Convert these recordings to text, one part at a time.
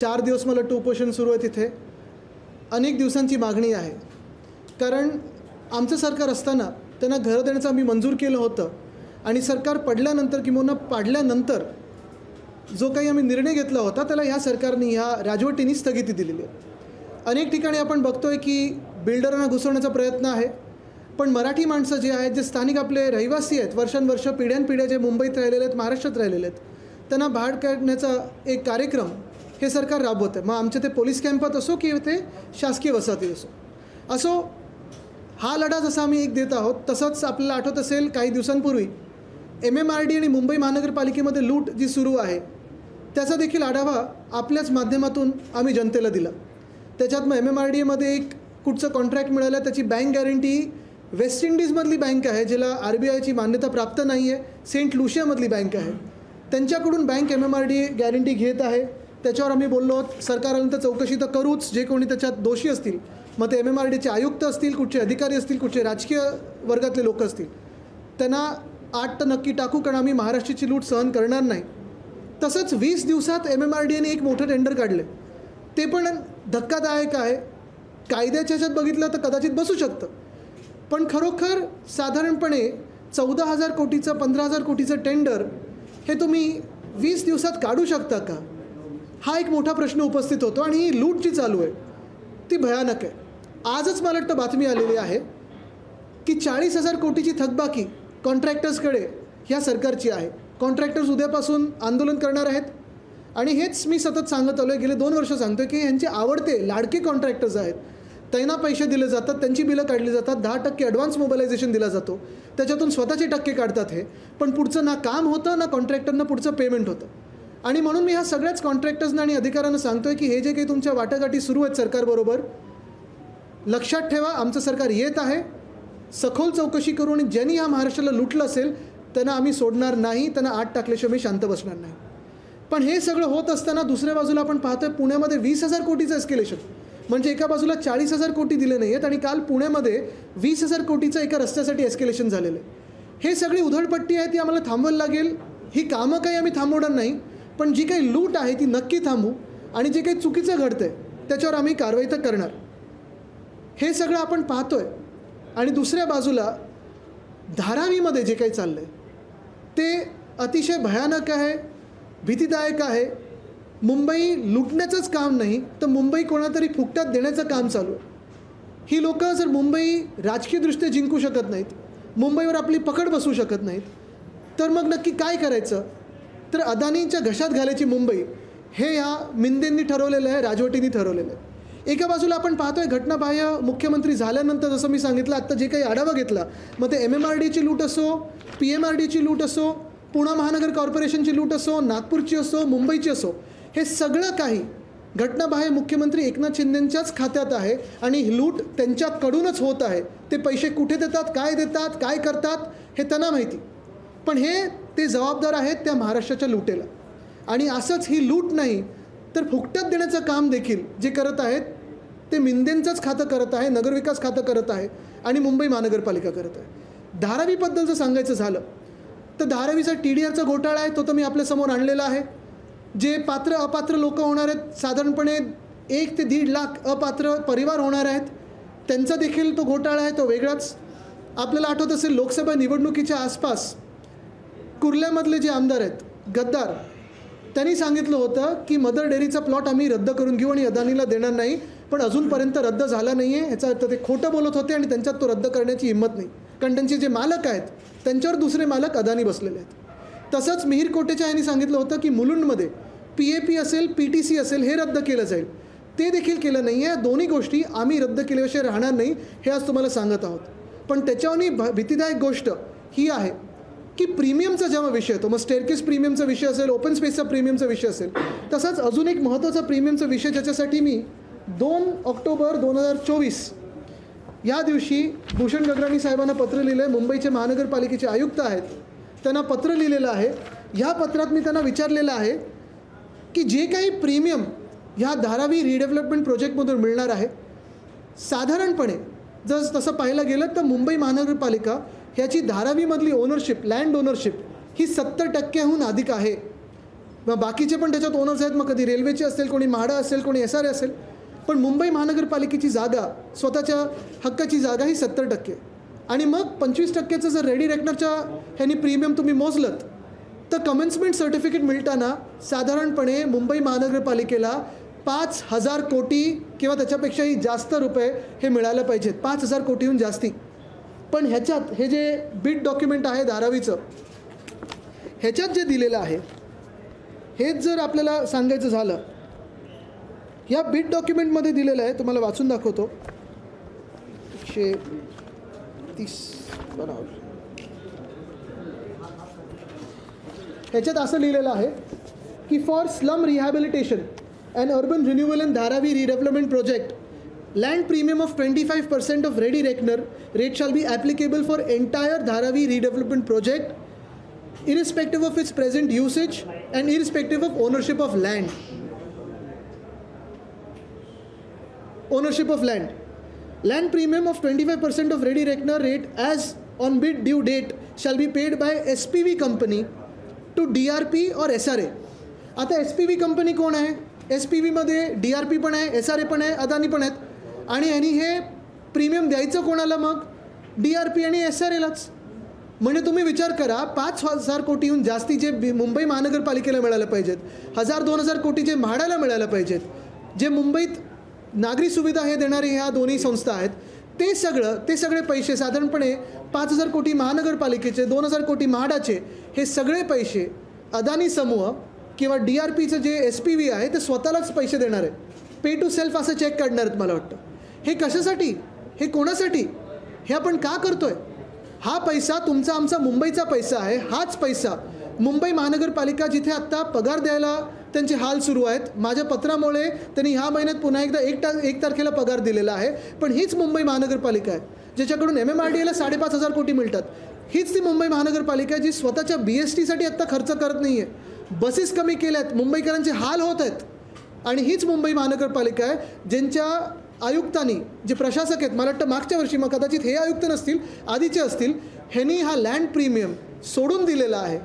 4 दिवस मला उपोषण सुरू आहे तिथे. अनेक दिवसांची मागणी आहे. कारण आमचं सरकार असताना त्यांना घरं देण्याचं आम्ही मंजूर केलं होतं आणि सरकार पडल्यानंतर किंवा पाडल्यानंतर जो काही आम्ही निर्णय घेतला होता त्याला ह्या सरकारने ह्या राजवटीने स्थगिती दिलेली आहे. अनेक ठिकाणी आपण बघतोय की बिल्डरांना घुसवण्याचा प्रयत्न आहे. पण मराठी माणसं जे आहेत, जे स्थानिक आपले रहिवासी आहेत, वर्षानुवर्ष पिढ्यानपिढ्या जे मुंबईत राहिलेले आहेत, महाराष्ट्रात राहिलेले आहेत, त्यांना बाहेर काढण्याचा एक कार्यक्रम हे सरकार राबवत आहे. मग आमचे ते पोलीस कॅम्पात असो की ते शासकीय वसाहती असो, हा लढा जसा आम्ही एक देत आहोत तसंच आपल्याला आठवत असेल काही दिवसांपूर्वी MMRD आणि मुंबई महानगरपालिकेमध्ये लूट जी सुरू आहे त्याचा देखील आढावा आपल्याच माध्यमातून आम्ही जनतेला दिला. त्याच्यात मग MMRDमध्ये एक कुठचं कॉन्ट्रॅक्ट मिळालं, त्याची बँक गॅरंटी वेस्ट इंडिजमधली बँक आहे, ज्याला RBIची मान्यता प्राप्त नाही आहे, सेंट लुशियामधली बँक आहे, त्यांच्याकडून बँक MMRD गॅरंटी घेत आहे. त्याच्यावर आम्ही बोललो सरकार आल्यानंतर चौकशी तर करूच, जे कोणी त्याच्यात दोषी असतील, मग ते MMRDचे आयुक्त असतील, कुठचे अधिकारी असतील, कुठचे राजकीय वर्गातले लोक असतील, त्यांना 8 तर नक्की टाकू, कारण आम्ही महाराष्ट्राची लूट सहन करणार नाही. तसंच 20 दिवसात MMRDने एक मोठं टेंडर काढले, ते पण धक्कादायक आहे. कायद्याच्या ह्याच्यात बघितलं तर कदाचित बसू शकतं, पण खरोखर साधारणपणे 14,000 कोटीचं 15,000 कोटीचं टेंडर हे तुम्ही 20 दिवसात काढू शकता का, हा एक मोठा प्रश्न उपस्थित होतो. आणि ही लूट जी चालू आहे ती भयानक आहे. आजच मला वाटतं बातमी आलेली आहे की 40,000 कोटीची थकबाकी कॉन्ट्रॅक्टर्सकडे ह्या सरकारची आहे. कॉन्ट्रॅक्टर्स उद्यापासून आंदोलन करणार आहेत आणि हेच मी सतत सांगत आलो आहे, गेले 2 वर्ष सांगतो आहे की ह्यांचे आवडते लाडके कॉन्ट्रॅक्टर्स आहेत, त्यांना पैसे दिले जातात, त्यांची बिलं काढली जातात, 10% ॲडव्हान्स मोबिलायझेशन दिला जातो, त्याच्यातून स्वतःचे टक्के काढतात हे, पण पुढचं ना काम होतं ना कॉन्ट्रॅक्टरना पुढचं पेमेंट होतं. आणि म्हणून मी ह्या सगळ्याच कॉन्ट्रॅक्टर्सना आणि अधिकाऱ्यांना सांगतो आहे की हे जे काही तुमच्या वाटाघाटी सुरू आहेत सरकारबरोबर, लक्षात ठेवा आमचं सरकार येत आहे, सखोल चौकशी करू आणि ज्यांनी ह्या महाराष्ट्राला लुटलं असेल त्यांना आम्ही सोडणार नाही, त्यांना आत टाकल्याशिवाय मी शांत बसणार नाही. पण हे सगळं होत असताना दुसऱ्या बाजूला आपण पाहतोय पुण्यामध्ये 20,000 कोटीचं एस्केलेशन, म्हणजे एका बाजूला 40,000 कोटी दिले नाही आहेत आणि काल पुण्यामध्ये 20,000 कोटीचं एका रस्त्यासाठी एस्केलेशन झालेलं आहे. हे सगळी उधळपट्टी आहे ती आम्हाला थांबवायला लागेल. ही कामं काही आम्ही थांबवणार नाही, पण जी काही लूट आहे ती नक्की थांबू आणि जे काही चुकीचं घडतं आहे त्याच्यावर आम्ही कारवाई तर करणार. हे सगळं आपण पाहतोय. आणि दुसऱ्या बाजूला धारावीमध्ये जे काही चाललं आहे ते अतिशय भयानक आहे, भीतीदायक आहे. मुंबई लुटण्याचंच काम नाही तर मुंबई कोणातरी फुकटात देण्याचं काम चालू आहे. ही लोकं जर मुंबई राजकीयदृष्ट्या जिंकू शकत नाहीत, मुंबईवर आपली पकड बसू शकत नाहीत, तर मग नक्की काय करायचं, तर अदानींच्या घशात घालायची मुंबई हे ह्या मिंदेंनी ठरवलेलं आहे, राजवटींनी ठरवलेलं आहे. एका बाजूला आपण पाहतोय घटनाबाह्य मुख्यमंत्री झाल्यानंतर जसं मी सांगितलं आत्ता जे काही आढावा घेतला, मग ते MMRDची लूट असो, PMRDची लूट असो, पुणे महानगर कॉर्पोरेशनची लूट असो, नागपूरची असो, मुंबईची असो, हे सगळं काही घटनाबाह्य मुख्यमंत्री एकनाथ शिंदेंच्याच खात्यात आहे आणि ही लूट त्यांच्याकडूनच होत आहे. ते पैसे कुठे देतात, काय करतात हे त्यांना माहिती, पण हे ते जबाबदार आहेत त्या महाराष्ट्राच्या लुटेला. आणि असंच ही लूट नाही तर फुकटात देण्याचं काम देखील जे करत आहेत ते मिंदेंचंच खातं करत आहे, नगरविकास खातं करत आहे आणि मुंबई महानगरपालिका करत आहे. धारावीबद्दल जर सांगायचं झालं तर धारावीचा TDRचा घोटाळा आहे, तो तर मी आपल्यासमोर आणलेला आहे. जे पात्र अपात्र लोक होणार आहेत, साधारणपणे 1 ते 1.5 लाख अपात्र परिवार होणार आहेत, त्यांचा देखील तो घोटाळा आहे, तो वेगळाच. आपल्याला आठवत असेल लोकसभा निवडणुकीच्या आसपास कुर्ल्यामधले जे आमदार आहेत गद्दार, त्यांनी सांगितलं होतं की मदर डेअरीचा प्लॉट आम्ही रद्द करून घेऊ आणि अदानीला देणार नाही, पण अजूनपर्यंत रद्द झाला नाही आहे. ह्याचा अर्थ ते खोटं बोलत होते आणि त्यांच्यात तो रद्द करण्याची हिंमत नाही, कारण त्यांचे जे मालक आहेत त्यांच्यावर दुसरे मालक अदानी बसलेले आहेत. तसंच मिहीर कोटेचा यांनी सांगितलं होतं की मुलुंडमध्ये PAP असेल, PTC असेल, हे रद्द केलं जाईल, ते देखील केलं नाही आहे. दोन्ही गोष्टी आम्ही रद्द केल्याशिवाय राहणार नाही हे आज तुम्हाला सांगत आहोत. पण त्याच्यावर भीतीदायक गोष्ट ही आहे की प्रीमियमचा जेव्हा विषय येतो, मग स्टेअरकेस प्रीमियमचा विषय असेल, ओपन स्पेसचा प्रीमियमचा विषय असेल, तसाच अजून एक महत्त्वाचा प्रीमियमचा विषय ज्याच्यासाठी मी 2 ऑक्टोबर 2024 या दिवशी भूषण गगराणी साहेबांना पत्र लिहिलं आहे. मुंबईचे महानगरपालिकेचे आयुक्त आहेत, त्यांना पत्र लिहिलेलं आहे. ह्या पत्रात मी त्यांना विचारलेलं आहे की जे काही प्रीमियम ह्या धारावी रिडेव्हलपमेंट प्रोजेक्टमधून मिळणार आहे, साधारणपणे जर तसं पाहायला गेलं तर मुंबई महानगरपालिका ह्याची धारावीमधली ओनरशिप, लँड ओनरशिप ही 70%हून अधिक आहे. मग बाकीचे पण त्याच्यात ओनर्स आहेत, मग कधी रेल्वेचे असेल, कोणी म्हाडा असेल, कोणी SRA असेल. पण मुंबई महानगरपालिकेची जागा, स्वतःच्या हक्काची जागा ही 70%. आणि मग 25%चं जर रेडी रेकनरच्या ह्यानी प्रीमियम तुम्ही मोजलत तर कमेन्समेंट सर्टिफिकेट मिळताना साधारणपणे मुंबई महानगरपालिकेला 5,000 कोटी किंवा त्याच्यापेक्षाही जास्त रुपये हे मिळायला पाहिजेत, 5,000 कोटीहून जास्ती. पण ह्याच्यात हे जे बिड डॉक्युमेंट आहे धारावीचं, ह्याच्यात जे दिलेलं आहे हेच जर आपल्याला सांगायचं झालं, ह्या बिड डॉक्युमेंटमध्ये दिलेलं आहे, तुम्हाला वाचून दाखवतो. 130 बरोबर. ह्याच्यात असं लिहिलेलं आहे की for slum rehabilitation and urban renewal in Dharavi redevelopment project land premium of 25% of ready reckoner rate shall be applicable for entire Dharavi redevelopment project irrespective of its present usage and irrespective of ownership of land. Ownership of land. Land premium of 25% of ready reckoner rate as on bid due date shall be paid by SPV company to DRP or SRA. आता SPV company कोण आहे? SPVमध्ये DRP पण आहे, SRA पण आहे, अदानी पण आहेत. आणि यांनी हे प्रीमियम द्यायचं कोणाला? मग DRP आणि SRAलाच. म्हणजे तुम्ही विचार करा, 5,000 कोटीहून जास्ती जे मुंबई महानगरपालिकेला मिळायला पाहिजेत, 1,000-2,000 कोटी जे म्हाडाला मिळायला पाहिजेत, जे मुंबईत नागरी सुविधा हे देणारे ह्या दोन्ही संस्था आहेत, ते सगळे पैसे साधारणपणे 5,000 कोटी महानगरपालिकेचे, 2,000 कोटी म्हाडाचे, हे सगळे पैसे अदानी समूह किंवा DRPचं जे SPV आहे ते स्वतःलाच पैसे देणार आहे. पे टू सेल्फ असं चेक काढणार आहेत. मला वाटतं हे कशासाठी, हे कोणासाठी, हे आपण का करतोय? हा पैसा तुमचा आमचा मुंबईचा पैसा आहे. हाच पैसा मुंबई महानगरपालिका, जिथे आत्ता पगार द्यायला त्यांचे हाल सुरू आहेत, माझ्या पत्रामुळे त्यांनी ह्या महिन्यात पुन्हा एकदा 1 तारखेला पगार दिलेला आहे, पण हीच मुंबई महानगरपालिका आहे ज्याच्याकडून MMRDAला 5,500 कोटी मिळतात. हीच ती मुंबई महानगरपालिका आहे जी स्वतःच्या BSTसाठी आत्ता खर्च करत नाही आहे. बसेस कमी केल्या आहेत, मुंबईकरांचे हाल होत आहेत. आणि हीच मुंबई महानगरपालिका आहे ज्यांच्या आयुक्तांनी, जे प्रशासक आहेत, मला वाटतं मागच्या वर्षी, मग कदाचित हे आयुक्त नसतील, आधीचे असतील, ह्यांनी हा लँड प्रीमियम सोडून दिलेला आहे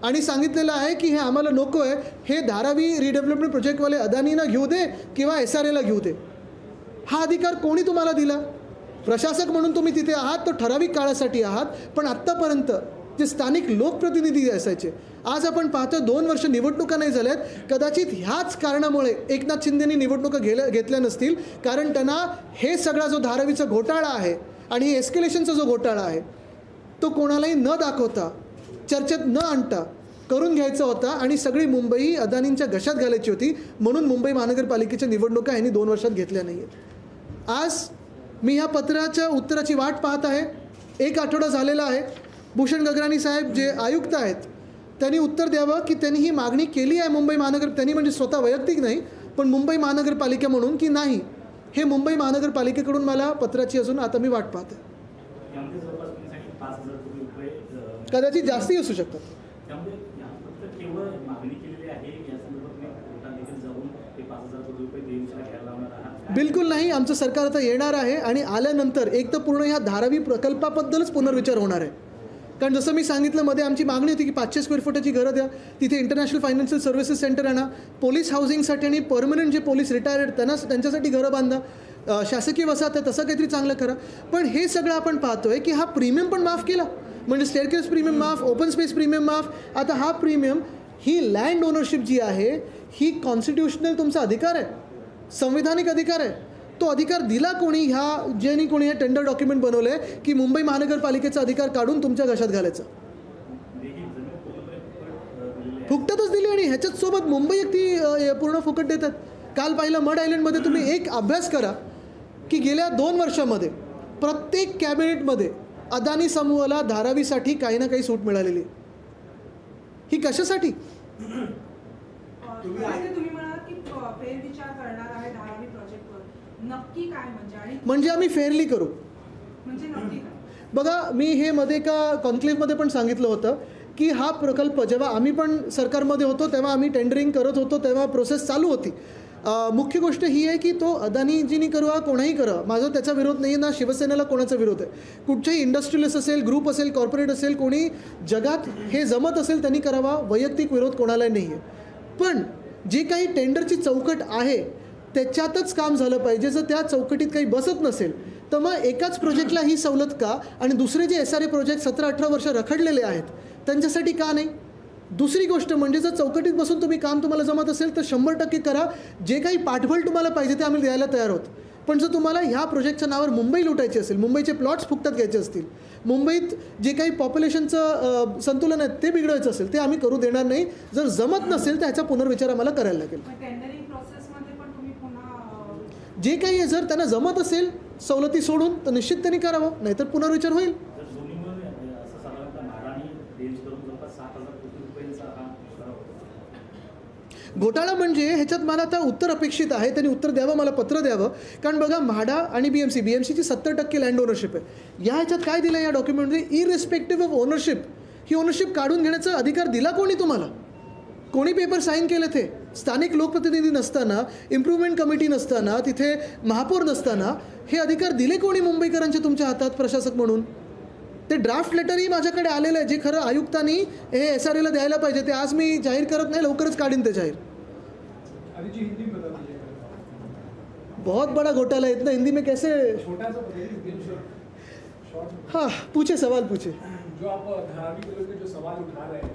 आणि सांगितलेलं आहे की हे आम्हाला नको आहे, हे धारावी रिडेव्हलपमेंट प्रोजेक्टवाले अदानीना घेऊ दे किंवा SRAला घेऊ दे. हा अधिकार कोणी तुम्हाला दिला? प्रशासक म्हणून तुम्ही तिथे आहात, तो ठराविक काळासाठी आहात, पण आत्तापर्यंत जे स्थानिक लोकप्रतिनिधी असायचे, आज आपण पाहतो 2 वर्ष निवडणुका नाही झाल्यात. कदाचित ह्याच कारणामुळे एकनाथ शिंदेंनी निवडणुका घेतल्या नसतील, कारण त्यांना हे सगळा जो धारावीचा घोटाळा आहे आणि एस्केलेशनचा जो घोटाळा आहे तो कोणालाही न दाखवता, चर्चेत न आणता करून घ्यायचा होता आणि सगळी मुंबई अदानींच्या घशात घालायची होती. म्हणून मुंबई महानगरपालिकेच्या निवडणुका ह्यांनी 2 वर्षात घेतल्या नाही आहेत. आज मी ह्या पत्राच्या उत्तराची वाट पाहत आहे. 1 आठवडा झालेला आहे. भूषण गगराणी साहेब जे आयुक्त आहेत त्यांनी उत्तर द्यावं की त्यांनी ही मागणी केली आहे मुंबई त्यांनी म्हणजे स्वतः वैयक्तिक नाही, पण मुंबई महानगरपालिका म्हणून की नाही, हे मुंबई महानगरपालिकेकडून मला पत्राची अजून आता मी वाट पाहते. कदाचित जास्ती असू शकतात. बिलकुल नाही. आमचं सरकार आता येणार आहे आणि आल्यानंतर एक तर पूर्ण ह्या धारावी प्रकल्पाबद्दलच पुनर्विचार होणार आहे. कारण जसं मी सांगितलं, मध्ये आमची मागणी होती की 500 स्क्वेअर फुटाची घरं द्या, तिथे इंटरनॅशनल फायनान्शियल सर्व्हिसेस सेंटर आणा, पोलीस हाऊसिंगसाठी आणि परमनंट जे पोलीस रिटायर्ड त्यांच्यासाठी घरं बांधा, शासकीय वसाहत आहे तसं काहीतरी चांगलं करा. पण हे सगळं आपण पाहतोय की हा प्रीमियम पण माफ केला. म्हणजे स्टेअरकेस प्रीमियम माफ, ओपन स्पेस प्रीमियम माफ. आता हा प्रीमियम, ही लँड ओनरशिप जी आहे ही कॉन्स्टिट्युशनल तुमचा अधिकार आहे, संविधानिक अधिकार आहे. तो अधिकार दिला कोणी? ज्यांनी कोणी हे टेंडर डॉक्युमेंट बनवलं आहे की मुंबई महानगरपालिकेचा अधिकार काढून तुमच्या घशात घालायचा. फुकटातच दिली आणि ह्याच्यात सोबत मुंबई एक ती पूर्ण फुकट देतात. काल पाहिलं मड आयलंडमध्ये, तुम्ही एक अभ्यास करा की गेल्या 2 वर्षामध्ये प्रत्येक कॅबिनेटमध्ये अदानी समूहाला धारावीसाठी काही ना काही सूट मिळालेली. ही कशासाठी? म्हणजे आम्ही फेअरली करू. बघा, मी हे मध्ये का कॉन्क्लेव्हमध्ये पण सांगितलं होतं की हा प्रकल्प जेव्हा आम्ही पण सरकारमध्ये होतो तेव्हा आम्ही टेंडरिंग करत होतो, तेव्हा प्रोसेस चालू होती. मुख्य गोष्ट ही आहे की तो अदानीजीनी करूवा, कोणाही करा, माझा त्याचा विरोध नाही आहे, ना शिवसेनेला कोणाचा विरोध आहे. कुठच्याही इंडस्ट्रियलिस्ट असेल, ग्रुप असेल, कॉर्पोरेट असेल, कोणी जगात हे जमत असेल त्यांनी करावा, वैयक्तिक विरोध कोणालाही नाही आहे. पण जे काही टेंडरची चौकट आहे त्याच्यातच काम झालं पाहिजे. जर त्या चौकटीत काही बसत नसेल तर मग एकाच प्रोजेक्टला ही सवलत का आणि दुसरे जे SRA प्रोजेक्ट 17-18 वर्ष रखडलेले आहेत त्यांच्यासाठी का नाही. दुसरी गोष्ट म्हणजे जर चौकटीत बसून तुम्ही काम तुम्हाला जमत असेल तर 100% करा. जे काही पाठबळ तुम्हाला पाहिजे ते आम्ही द्यायला तयार आहोत. पण जर तुम्हाला ह्या प्रोजेक्टच्या नावावर मुंबई लुटायची असेल, मुंबईचे प्लॉट्स फुकटात घ्यायचे असतील, मुंबईत जे काही पॉप्युलेशनचं संतुलन आहे ते बिघडवायचं असेल ते आम्ही करू देणार नाही. जर जमत नसेल तर ह्याचा पुनर्विचार आम्हाला करायला लागेल. जे काही आहे जर त्यांना जमत असेल सवलती सोडून तर निश्चित त्यांनी करावं, नाहीतर पुनर्विचार होईल. घोटाळा म्हणजे ह्याच्यात मला आता उत्तर अपेक्षित आहे. त्यांनी उत्तर द्यावं, मला पत्र द्यावं. कारण बघा म्हाडा आणि BMCची 70% लँड ओनरशिप आहे. ह्याच्यात काय दिलं या डॉक्युमेंटमध्ये, irrespective of ownership, he ownership काढून घेण्याचा अधिकार दिला कोणी तुम्हाला? कोणी पेपर साईन केले ते? स्थानिक लोकप्रतिनिधी नसताना, इम्प्रूव्हमेंट कमिटी नसताना, तिथे महापौर नसताना हे अधिकार दिले कोणी मुंबईकरांच्या तुमच्या हातात प्रशासक म्हणून? ते ड्राफ्ट लेटरही माझ्याकडे आलेलं आहे जे खरं आयुक्तांनी हे SRAला द्यायला पाहिजे. ते आज मी जाहीर करत नाही, लवकरच काढीन ते जाहीर. बहुत बड़ा घोटाला है, इतना हिंदी में कैसे? हाँ पूछे, सवाल पूछे. जो आप धारावी को लेकर जो सवाल उठा रहे हैं,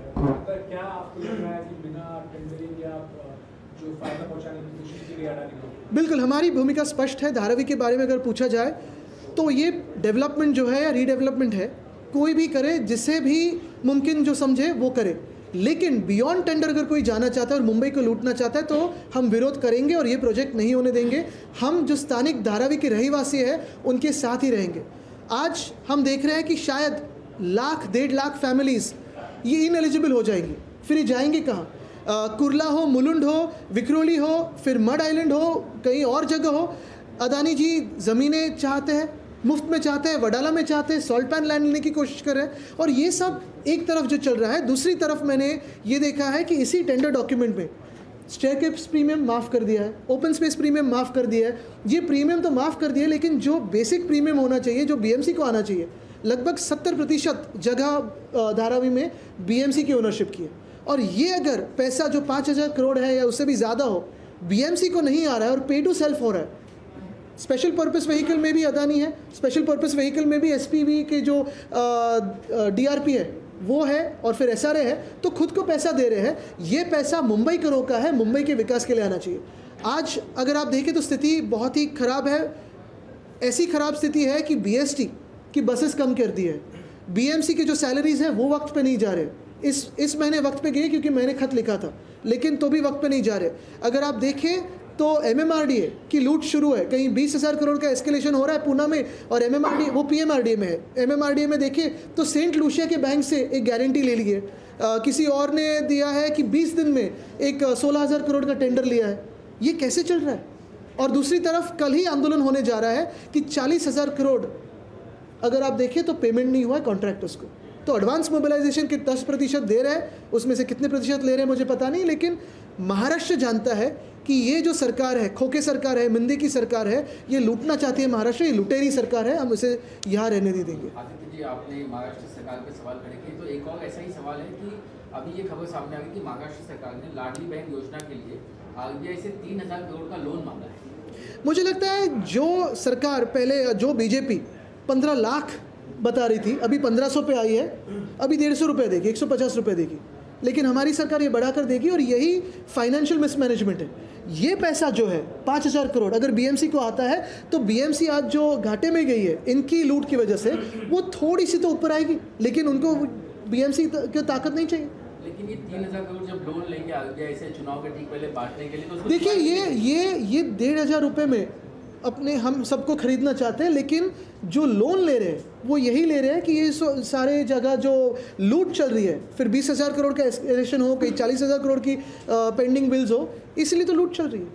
क्या आपको लग रहा है कि बिना टेंडरिंग या जो फायदा पहुंचाने की कोशिश की गई अडानी? बिल्कुल, हमारी भूमिका स्पष्ट है. धारावी के बारे में अगर पूछा जाए तो ये डेवलपमेंट जो है या रीडेवलपमेंट है, कोई भी करे, जिसे भी मुमकिन जो समझे वो करे. लेकिन बियॉन्ड टेंडर अगर कोई जाना चाहता है और मुंबई को लूटना चाहता है तो हम विरोध करेंगे और ये प्रोजेक्ट नहीं होने देंगे. हम जो स्थानिक धारावी के रहवासी हैं उनके साथ ही रहेंगे. आज हम देख रहे हैं कि शायद 1-1.5 लाख फैमिलीज़ ये इनएलिजिबल हो जाएंगी. फिर ये जाएंगे कहाँ? कुर्ला हो, मुलुंड हो, विक्रोली हो, फिर मड आइलैंड हो, कहीं और जगह हो. अदानी जी ज़मीनें चाहते हैं, मुफ्त में चाहते हैं, वडाला में चाहते हैं, सॉल्ट पैन लैंड लेने की कोशिश कर रहे हैं. और ये सब एक तरफ जो चल रहा है, दूसरी तरफ मैंने ये देखा है कि इसी टेंडर डॉक्यूमेंट में स्टेयरकेस प्रीमियम माफ़ कर दिया है, ओपन स्पेस प्रीमियम माफ़ कर दिया है. ये प्रीमियम तो माफ़ कर दिया है, लेकिन जो बेसिक प्रीमियम होना चाहिए, जो BMC को आना चाहिए, लगभग 70% जगह धारावी में BMC की ओनरशिप की है. और ये अगर पैसा जो 5,000 करोड़ है या उससे भी ज़्यादा हो, BMC को नहीं आ रहा है और पे टू सेल्फ हो रहा है. स्पेशल पर्पस व्हीकल में भी अदानी है, स्पेशल पर्पस व्हीकल में भी SPV के जो DRP है वो है और फिर SRA है, तो खुद को पैसा दे रहे हैं. ये पैसा मुंबई करों का है, मुंबई के विकास के लिए आना चाहिए. आज अगर आप देखें तो स्थिति बहुत ही ख़राब है. ऐसी ख़राब स्थिति है कि BST की बसेस कम कर दी है, BMC की जो सैलरीज़ है वो वक्त पे नहीं जा रहे. इस महीने वक्त पे गए क्योंकि मैंने खत लिखा था, लेकिन तो भी वक्त पे नहीं जा रहे. अगर आप देखें तो MMRDA की लूट शुरू है. कहीं 20,000 करोड़ का एस्केलेशन हो रहा है पूना में और MMRDA वो PMRDA में है. MMRDA में देखिए तो सेंट लूसिया के बैंक से एक गारंटी ले ली है. किसी और ने दिया है कि 20 दिन में एक 16,000 करोड़ का टेंडर लिया है. ये कैसे चल रहा है? और दूसरी तरफ कल ही आंदोलन होने जा रहा है कि 40,000 करोड़ अगर आप देखें तो पेमेंट नहीं हुआ है कॉन्ट्रैक्टर्स को. तो एडवांस मोबिलाइजेशन के 10% दे रहे हैं, उसमें से कितने प्रतिशत ले रहे हैं मुझे पता नहीं, लेकिन महाराष्ट्र जानता है कि ये जो सरकार है, खोखे सरकार है, मंदी की सरकार है, ये लूटना चाहती है महाराष्ट्र, ये लुटेरी सरकार है, हम इसे यहाँ रहने नहीं देंगे. आदित्य जी, आपने महाराष्ट्र सरकार पे सवाल खड़े किए, तो एक और ऐसा ही सवाल है कि अभी ये खबर सामने आ गई कि महाराष्ट्र सरकार ने लाडली बहन योजना के लिए RBI से 3,000 करोड़ का लोन मांगा है. मुझे लगता है जो सरकार पहले जो BJP 15 लाख बता रही थी, अभी 1,500 पे आई है, अभी 150 रुपये देगी, 150 रुपये देगी, लेकिन हमारी सरकार ये बढ़ाकर देगी. और यही फाइनेंशियल मिसमैनेजमेंट है. ये पैसा जो है 5,000 करोड़ अगर BMC को आता है तो BMC आज जो घाटे में गई है इनकी लूट की वजह से, वो थोड़ी सी तो ऊपर आएगी, लेकिन उनको BMC की ताकत नहीं चाहिए. लेकिन ये 3,000 करोड़ जब लोन लेंगे RBI से चुनाव के ठीक पहले बांटने के लिए, तो देखिए ये 1,500 रुपये में अपने हम सबको खरीदना चाहते हैं, लेकिन जो लोन ले रहे हैं वो यही ले रहे हैं कि ये सारे जगह जो लूट चल रही है, फिर 20,000 करोड़ का एस्केलेशन हो, कहीं 40,000 करोड़ की पेंडिंग बिल्स हो, इसलिए तो लूट चल रही है.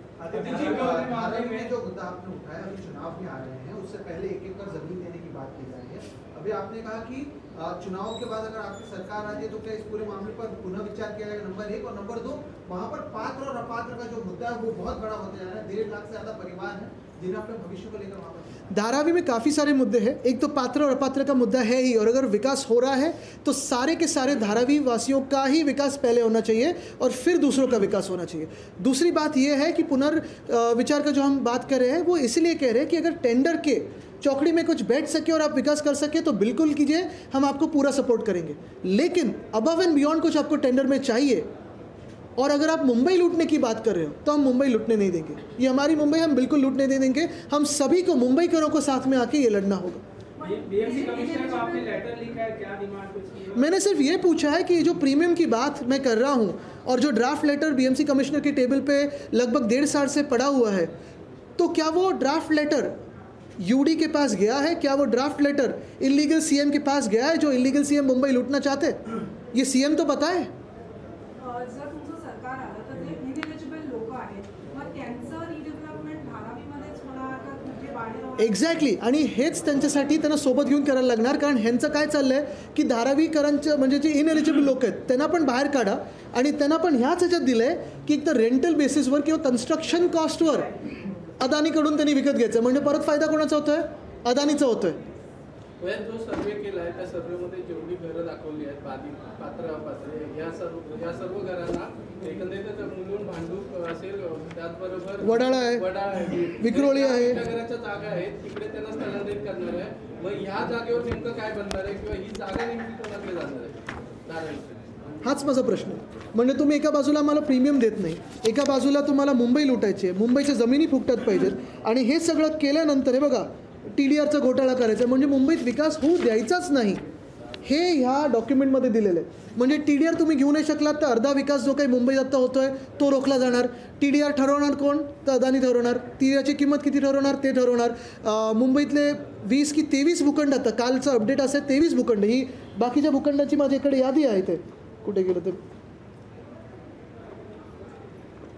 जो मुद्दा आपने उठाया, अभी चुनाव भी आ रहे हैं, उससे पहले 1 एकड़ जमीन देने की बात की जा रही है. अभी आपने कहा कि चुनाव के बाद अगर आपकी सरकार आती है तो क्या इस पूरे मामले पर पुनः विचार किया जाएगा, नंबर 1। और नंबर 2, वहाँ पर पात्र और अपात्र का जो मुद्दा है वो बहुत बड़ा होता जा रहा है। 1.5 लाख से ज़्यादा परिवार हैं जिन्हें अपने भविष्य को लेकर वहाँ पर धारावी में काफ़ी सारे मुद्दे हैं। एक तो पात्र और अपात्र का मुद्दा है ही, और अगर विकास हो रहा है तो सारे के सारे धारावी वासियों का ही विकास पहले होना चाहिए और फिर दूसरों का विकास होना चाहिए। दूसरी बात यह है कि पुनर्विचार का जो हम बात कर रहे हैं वो इसलिए कह रहे हैं कि अगर टेंडर के चौकड़ी में कुछ बैठ सके और आप विकास कर सके तो बिल्कुल कीजिए, हम आपको पूरा सपोर्ट करेंगे। लेकिन अबव एंड बियॉन्ड कुछ आपको टेंडर में चाहिए, और अगर आप मुंबई लूटने की बात कर रहे हो तो हम मुंबई लूटने नहीं देंगे। ये हमारी मुंबई, हम बिल्कुल लूटने नहीं देंगे। हम सभी को मुंबईकरों को साथ में आके ये लड़ना होगा। बीएमसी कमिश्नर को आपने लेटर लिखा है, क्या डिमांड कुछ की है? मैंने सिर्फ ये पूछा है कि ये जो प्रीमियम की बात मैं कर रहा हूँ और जो ड्राफ्ट लेटर बीएमसी कमिश्नर के टेबल पे लगभग 1.5 साल से पड़ा हुआ है, तो क्या वो ड्राफ्ट लेटर यूडी के पास गया है? क्या वो ड्राफ्ट लेटर इलीगल सीएम के पास गया है, जो इलीगल सीएम मुंबई लूटना चाहते? ये सीएम तो बताए। जर तुमचं सरकार आलं तर जे इनएलिजिबल लोक आहेत मग त्यांचं रिडेव्हलपमेंट धारावीमध्येच होणार का तुझे बाहेर? एक्झॅक्टली, आणि हेच त्यांच्यासाठी त्यांना सोबत घेऊन करायला लागणार, कारण ह्यांचं काय चाललंय की धारावीकरांचं म्हणजे जे इनएलिजिबल लोक आहेत त्यांना पण बाहेर काढा, आणि त्यांना पण ह्याच ह्याच्यात दिलं आहे की एक तर रेंटल बेसिसवर किंवा कन्स्ट्रक्शन कॉस्टवर अदानीकडून त्यांनी विकत घ्यायचं, म्हणजे परत फायदा कोणाचा होतोय? अदानीचा होतोय। जो सर्वे केला आहे त्या सर्वेमध्ये जेवढी घरं दाखवली आहेत बाधित, पात्र, अपात्र, या सर्व घरांना एकंदरीत मुलून भांडूप असेल, त्याचबरोबर वडाळा आहे, विक्रोळी आहे, घराच्या जागा आहेत, तिकडे त्यांना स्थलांतरित करणार आहे। मग ह्या जागेवर नेमकं काय बनणार आहे किंवा ही जागा नेमकी कोणाकडे जाणार आहे धारावीची? हाच माझा प्रश्न आहे। म्हणजे तुम्ही एका बाजूला आम्हाला प्रीमियम देत नाही, एका बाजूला तुम्हाला मुंबई लुटायची आहे, मुंबईच्या जमिनी फुकटात पाहिजेत, आणि हे सगळं केल्यानंतर हे बघा TDRचा घोटाळा करायचा, म्हणजे मुंबईत विकास होऊ द्यायचाच नाही, हे ह्या डॉक्युमेंटमध्ये दिलेलं आहे। म्हणजे TDR तुम्ही घेऊ नाही शकलात तर अर्धा विकास जो काही मुंबईत आता होतोय तो रोखला जाणार। TDR ठरवणार कोण? तर अदानी ठरवणार। TDRची किंमत किती ठरवणार? ते ठरवणार। मुंबईतले 20 की 23 भूखंड, आता कालचं अपडेट असेल 23 भूखंड, ही बाकीच्या भूखंडाची माझ्याकडे यादी आहे, ते कुठे गेलं ते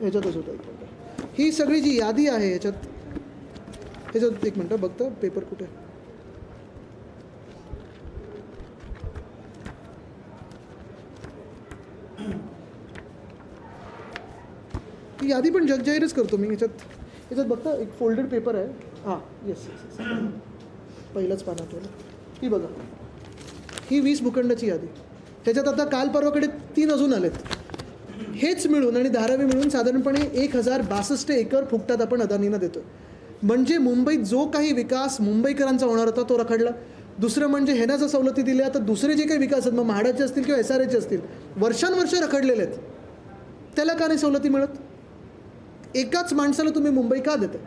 ह्याच्यातच होतं। ही सगळी जी यादी आहे ह्याच्यात एक मिनटं बघता पेपर कुठे, ही यादी पण जगजाहीरच करतो मी। ह्याच्यात बघता एक फोल्डेड पेपर आहे, हां येस पहिलंच पानात आहे, ही बघा, ही 20 भूखंडाची यादी। त्याच्यात आता काल परवाकडे 3 अजून आलेत। हेच मिळून आणि धारावी मिळून साधारणपणे 1062 एकर फुकटात आपण अदानींना देतो। म्हणजे मुंबईत जो काही विकास मुंबईकरांचा होणार होता तो रखडला। दुसरं म्हणजे ह्यांना जर सवलती दिल्या, आता दुसरे जे काही विकास आहेत, मग म्हाडाचे असतील किंवा SRAचे असतील, वर्षानुवर्ष रखडलेले आहेत, त्याला का नाही सवलती मिळत? एकाच माणसाला तुम्ही मुंबई का देता?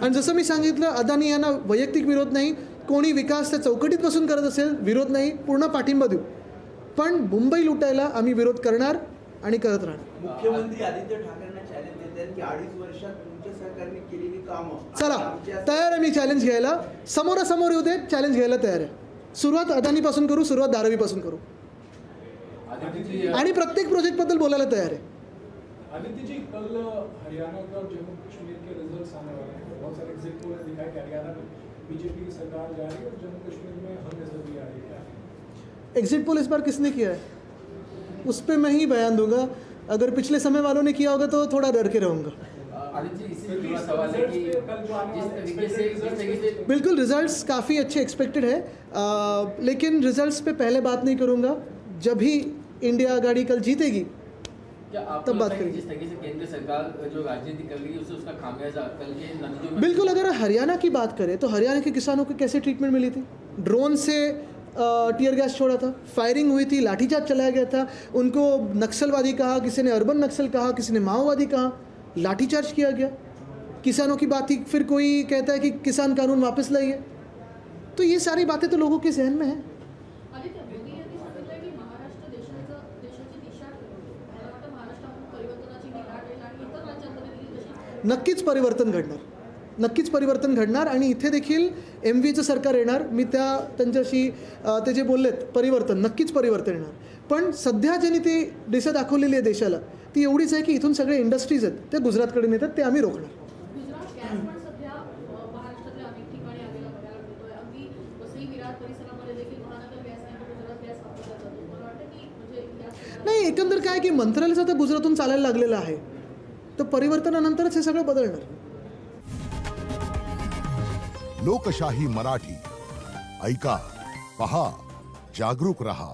आणि जसं मी सांगितलं, अदानी यांना वैयक्तिक विरोध नाही, कोणी विकास त्या चौकटीत बसून करत असेल विरोध नाही, पूर्ण पाठिंबा देऊ, पण मुंबई लुटायला आम्ही विरोध करणार आणि करत राहणार। मुख्यमंत्री आदित्य ठाकरेंना चॅलेंज देतात की 2.5 वर्षात तुमच्या सरकारने केलेली कामं, चला तयार आहे मी चॅलेंज घ्यायला, समोरासमोर येऊ दे, चॅलेंज घ्यायला तयार आहे। सुरुवात अदानीपासून करू, सुरुवात धारावीपासून करू, आणि प्रत्येक प्रोजेक्टबद्दल बोलायला तयार आहे। आदित्य जी, कल हरियाणा का और जम्मू कश्मीर के रिजल्ट सामने वाले हैं। बहुत सारे एग्जिट पोल दिखाई कि हरियाणा में बीजेपी की सरकार जा रही है और जम्मू कश्मीर में हम नजर आ रही है। एग्जिट पोल इस बार किसने किया है उस पर मैं ही बयान दूंगा। अगर पिछले समय वालों ने किया होगा तो थोड़ा डर के रहूँगा। बिल्कुल रिजल्ट्स काफ़ी अच्छे एक्सपेक्टेड है, लेकिन रिजल्ट्स पे पहले बात नहीं करूँगा। जब भी इंडिया आघाड़ी कल जीतेगी क्या आपको लगता है कि जिस तरीके से केंद्र सरकार जो राजनीति कर रही है उसे उसका खामियाजा कल के नतीजों में? बिल्कुल। अगर हरियाणा की बात करें तो हरियाणा के किसानों को कैसे ट्रीटमेंट मिली थी? ड्रोन से टीयर गैस छोड़ा था, फायरिंग हुई थी, लाठीचार्ज चलाया गया था, उनको नक्सलवादी कहा, किसी ने अर्बन नक्सल कहा, किसी ने माओवादी कहा, लाठीचार्ज किया गया। किसानों की बात थी, फिर कोई कहता है कि किसान कानून वापस लाइए। तो ये सारी बातें तो लोगों के जहन में हैं। नक्कीच परिवर्तन घडणार, नक्कीच परिवर्तन घडणार, आणि इथे देखील MVचं सरकार येणार। मी त्यांच्याशी ते जे बोललेत परिवर्तन, नक्कीच परिवर्तन येणार। पण सध्या ज्यांनी ती दिशा दाखवलेली आहे देशाला ती एवढीच आहे की इथून सगळे इंडस्ट्रीज आहेत ते गुजरातकडे नेतात, ते आम्ही रोखणार। गुजरात गॅस पण सध्या महाराष्ट्रातल्या अनेक ठिकाणी आलेला बघायला मिळतोय। अगदी वसई विरार परिसरामध्ये देखील महानगर गॅसने गुजरात एकंदर काय की मंत्रालयाचं आता गुजरातून चालायला लागलेलं आहे, तर परिवर्तनानंतरच हे सगळं बदलणार. लोकशाही मराठी ऐका, पहा, जागरूक रहा.